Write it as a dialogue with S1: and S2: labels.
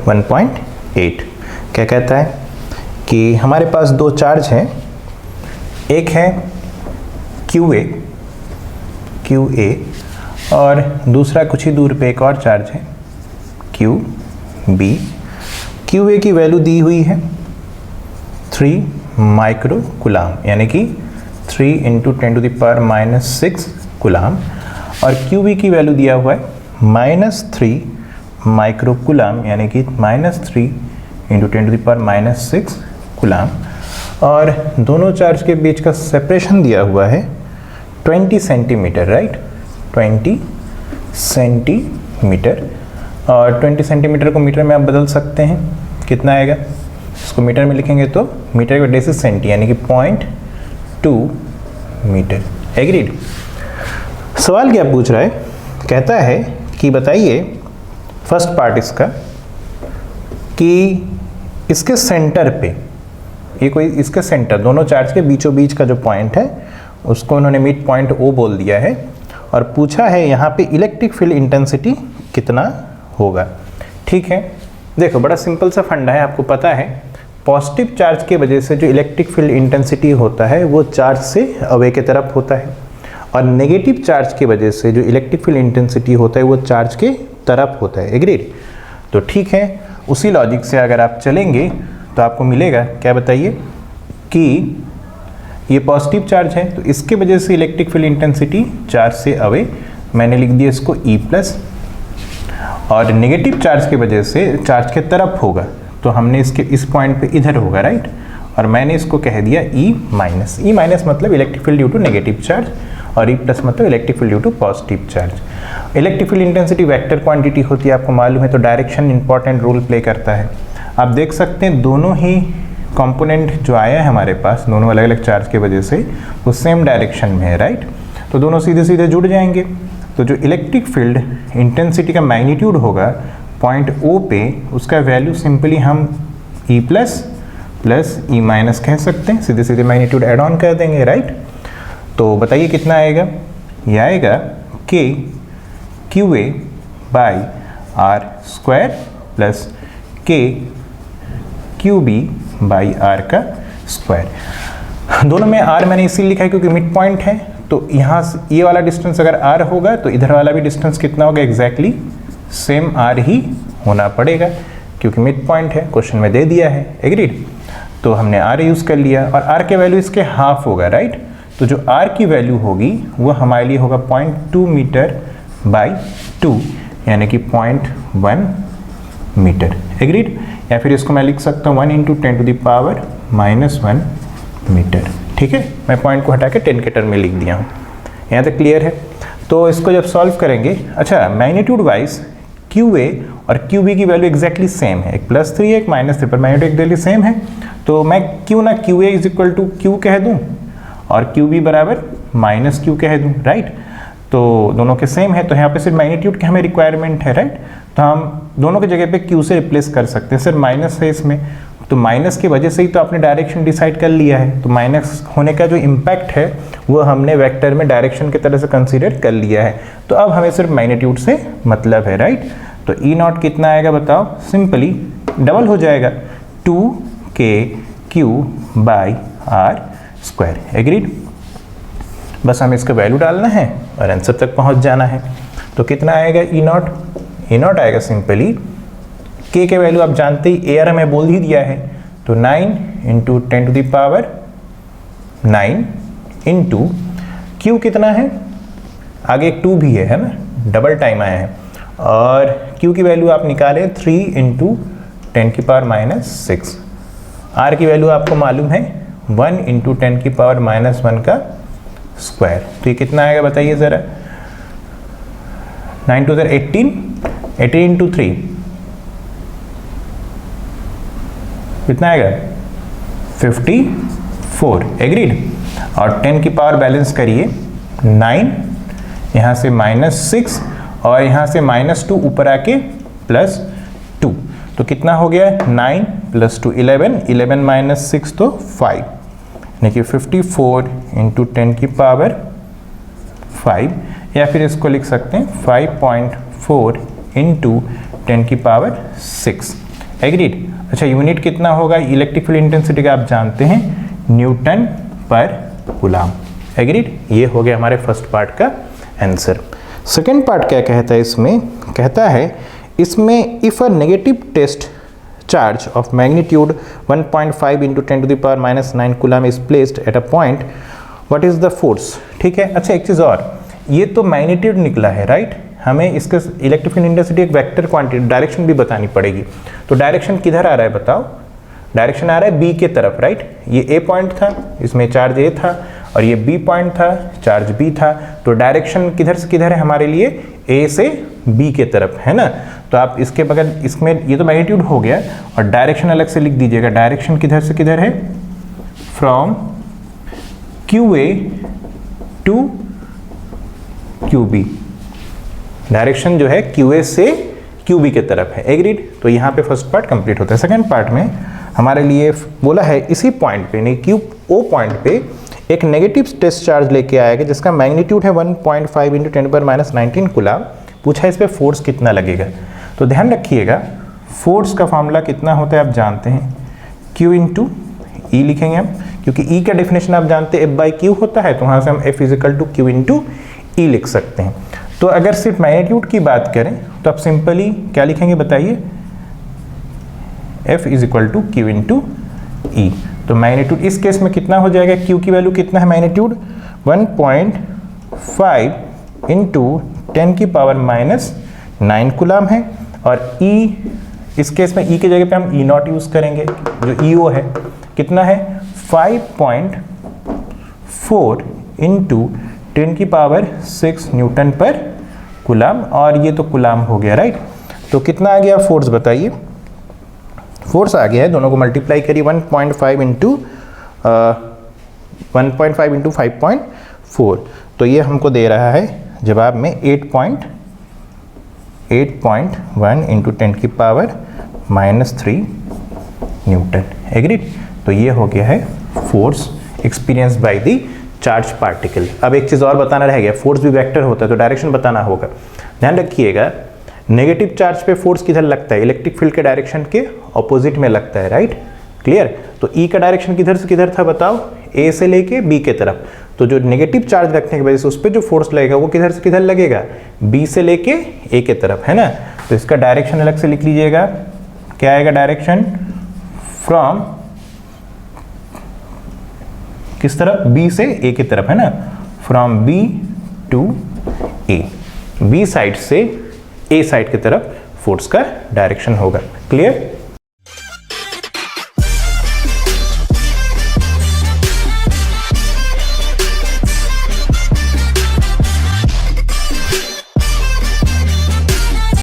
S1: 1.8। क्या कहता है कि हमारे पास दो चार्ज हैं, एक है QA और दूसरा कुछ ही दूर पे एक और चार्ज है QB। QA की वैल्यू दी हुई है 3 माइक्रो कूलाम, यानी कि 3 × 10⁻⁻6 कूलाम, और QB की वैल्यू दिया हुआ है -3 माइक्रो कूलाम, यानी कि -3 × 10⁻⁻6 कूलाम, और दोनों चार्ज के बीच का सेपरेशन दिया हुआ है 20 सेंटीमीटर, राइट, 20 सेंटीमीटर। और 20 सेंटीमीटर को मीटर में आप बदल सकते हैं, कितना आएगा, इसको मीटर में लिखेंगे तो मीटर के बदले से सेंटी, यानी कि 0.2 मीटर। एग्रीड। सवाल क्या पूछ रहा है, कहता है कि बताइए फर्स्ट पार्ट इसका कि इसके सेंटर पे, ये कोई इसके सेंटर, दोनों चार्ज के बीचों बीच का जो पॉइंट है उसको उन्होंने मिड पॉइंट O बोल दिया है, और पूछा है यहाँ पे इलेक्ट्रिक फील्ड इंटेंसिटी कितना होगा। ठीक है, देखो बड़ा सिंपल सा फंडा है, आपको पता है पॉजिटिव चार्ज की वजह से जो इलेक्ट्रिक फील्ड इंटेंसिटी होता है वो चार्ज से अवे के तरफ होता है, और नेगेटिव चार्ज की वजह से जो इलेक्ट्रिक फील्ड इंटेंसिटी होता है वो चार्ज के तरफ होता है। एग्रीड। तो ठीक है, उसी लॉजिक से अगर आप चलेंगे तो आपको मिलेगा क्या, बताइए, कि ये पॉजिटिव चार्ज है तो इसके वजह से इलेक्ट्रिक फील्ड इंटेंसिटी चार्ज से अवे, मैंने लिख दिया इसको E+, और नेगेटिव चार्ज की वजह से चार्ज के तरफ होगा तो हमने इसके इस पॉइंट पे इधर होगा, राइट, और मैंने इसको कह दिया E-। मतलब electric field due to negative charge, और E+ मतलब electric field due to positive charge. Electric field intensity vector quantity होती है, आपको मालूम है, तो डायरेक्शन इंपॉर्टेंट रोल प्ले करता है। आप देख सकते हैं दोनों ही कंपोनेंट जो आया है हमारे पास, दोनों अलग अलग चार्ज की वजह से वो सेम डायरेक्शन में है, राइट, तो दोनों सीधे सीधे जुड़ जाएंगे। तो जो इलेक्ट्रिक फील्ड इंटेंसिटी का मैग्नीट्यूड होगा पॉइंट O पे, उसका वैल्यू सिंपली हम E+ प्लस E- कह सकते हैं, सीधे सीधे मैग्नीट्यूड ऐड ऑन कर देंगे, राइट। तो बताइए कितना आएगा, ये आएगा K QA by R² plus K QB by R का स्क्वायर। दोनों में R मैंने इसीलिए लिखा है क्योंकि मिड पॉइंट है, तो यहाँ से ये वाला डिस्टेंस अगर R होगा तो इधर वाला भी डिस्टेंस कितना होगा, एग्जैक्टली सेम R ही होना पड़ेगा क्योंकि मिड पॉइंट है, क्वेश्चन में दे दिया है। एग्रीड। तो हमने R यूज़ कर लिया, और R के वैल्यू इसके हाफ होगा, राइट, तो जो R की वैल्यू होगी वो हमारे लिए होगा 0.2 मीटर बाई 2, यानी कि 0.1 मीटर। एग्रीड। या फिर इसको मैं लिख सकता हूँ 1 × 10⁻⁻1 मीटर। ठीक है, मैं पॉइंट को हटा के 10 के टर्म में लिख दिया हूँ। यहाँ तक क्लियर है। तो इसको जब सॉल्व करेंगे, अच्छा मैग्नीट्यूड वाइज QA और QB की वैल्यू एग्जैक्टली सेम है, एक +3 है एक -3, पर मैग्नीट्यूड वैल्यू सेम है, तो मैं क्यों ना QA = Q कह दूँ और QB बराबर -Q कह दूँ, राइट। तो दोनों के सेम है, तो यहाँ पे सिर्फ मैग्नीट्यूड की हमें रिक्वायरमेंट है, राइट, तो हम दोनों की जगह पे Q से रिप्लेस कर सकते हैं। सिर्फ माइनस है इसमें, तो माइनस की वजह से ही तो आपने डायरेक्शन डिसाइड कर लिया है, तो माइनस होने का जो इम्पैक्ट है वो हमने वेक्टर में डायरेक्शन की तरह से कंसीडर कर लिया है, तो अब हमें सिर्फ मैग्नीट्यूड से मतलब है, राइट। तो E0 कितना आएगा बताओ, सिंपली डबल हो जाएगा 2KQ बाई R²। एग्रीड। बस हमें इसका वैल्यू डालना है और आंसर तक पहुंच जाना है। तो कितना आएगा E0 आएगा सिंपली, K के वैल्यू आप जानते ही, AR हमें बोल ही दिया है, तो 9 × 10⁹ इंटू Q कितना है, आगे एक 2 भी है ना, डबल टाइम आया है, और Q की वैल्यू आप निकालें 3 × 10⁻⁻6। R की वैल्यू आपको मालूम है 1 × 10⁻⁻1 का स्क्वायर। तो ये कितना आएगा बताइए ज़रा, 9 2 18, 18 × 3 कितना आएगा 54। एग्रीड। और 10 की पावर बैलेंस करिए, 9 यहाँ से -6 और यहाँ से -2 ऊपर आके +2, तो कितना हो गया 9 + 2 11, 11 - 6 तो 5, यानी कि 54 × 10⁵, या फिर इसको लिख सकते हैं 5.4 × 10⁶। एग्रीड। अच्छा, यूनिट कितना होगा इलेक्ट्रिक फील्ड इंटेंसिटी का आप जानते हैं, न्यूटन पर कूलम। एग्रीड। ये हो गया हमारे फर्स्ट पार्ट का आंसर। सेकेंड पार्ट क्या कहता है इसमें, कहता है इसमें if a negative test charge of magnitude 1.5 into 10 to the power -9 coulomb is placed at a point, what is the force. ठीक है। अच्छा, एक चीज़ और, ये तो मैग्नीट्यूड निकला है, राइट। हमें इसके इलेक्ट्रिक फील्ड इंटेंसिटी एक वेक्टर क्वांटिटी डायरेक्शन भी बतानी पड़ेगी। तो डायरेक्शन किधर आ रहा है बताओ, डायरेक्शन आ रहा है बी के तरफ, राइट। ये ए पॉइंट था, इसमें चार्ज ए था, और ये बी पॉइंट था, चार्ज बी था। तो डायरेक्शन किधर से किधर है हमारे लिए, ए से बी के तरफ, है ना। तो आप इसके बगल इसमें ये तो मैग्नीट्यूड हो गया, और डायरेक्शन अलग से लिख दीजिएगा। डायरेक्शन किधर से किधर है, from Q A to Q B. Direction जो है क्यू ए से क्यू बी के तरफ है। एग्रीड। तो यहाँ पे फर्स्ट पार्ट कंप्लीट होता है। सेकंड पार्ट में हमारे लिए बोला है इसी पॉइंट पे, नहीं क्यू ओ पॉइंट पे एक नेगेटिव टेस्ट चार्ज लेके आएगा जिसका मैग्नीट्यूड है 1.5 इंटू 10⁻19 कूलम। पूछा है इस पे फोर्स कितना लगेगा। तो ध्यान रखिएगा, फोर्स का फॉर्मूला कितना होता है आप जानते हैं, Q इंटू ई लिखेंगे हम, क्योंकि E का डेफिनेशन आप जानते हैं F/Q होता है, तो वहाँ से हम F = Q इंटू ई लिख सकते हैं। तो अगर सिर्फ मैग्नीट्यूड की बात करें तो आप सिंपली क्या लिखेंगे बताइए, F = Q इंटू ई। तो मैग्नीट्यूड इस केस में कितना हो जाएगा, Q की वैल्यू कितना है, मैग्नीट्यूड 1.5 इंटू 10⁻⁹ कूलम है, और E इस केस में E की जगह पे हम E0 यूज़ करेंगे, जो EO है कितना है 5.4 इंटू 10⁻⁶ न्यूटन पर कूलम, और ये तो कूलम हो गया, राइट। तो कितना आ गया फोर्स बताइए, फोर्स आ गया है, दोनों को मल्टीप्लाई करिए 1.5 इंटू 5.4, तो ये हमको दे रहा है जवाब में 8.1 इंटू 10⁻³ न्यूटन। एग्रीड। तो ये हो गया है force experience by the charge particle. अब एक चीज़ और बताना रह गया, फोर्स भी वेक्टर होता है तो डायरेक्शन बताना होगा। ध्यान रखिएगा, नेगेटिव चार्ज पे फोर्स किधर लगता है, इलेक्ट्रिक फील्ड के डायरेक्शन के ऑपोजिट में लगता है, राइट। क्लियर। तो E का डायरेक्शन किधर से किधर था बताओ, A से लेके B के तरफ। तो जो नेगेटिव चार्ज रखने की वजह से उस पर जो फोर्स लगेगा वो किधर से किधर लगेगा, B से लेके A के तरफ, है ना। तो इसका डायरेक्शन अलग से लिख लीजिएगा, क्या आएगा डायरेक्शन, फ्रॉम किस तरफ, B से A की तरफ, है ना, from B to A। B side से A साइड की तरफ फोर्स का डायरेक्शन होगा। क्लियर।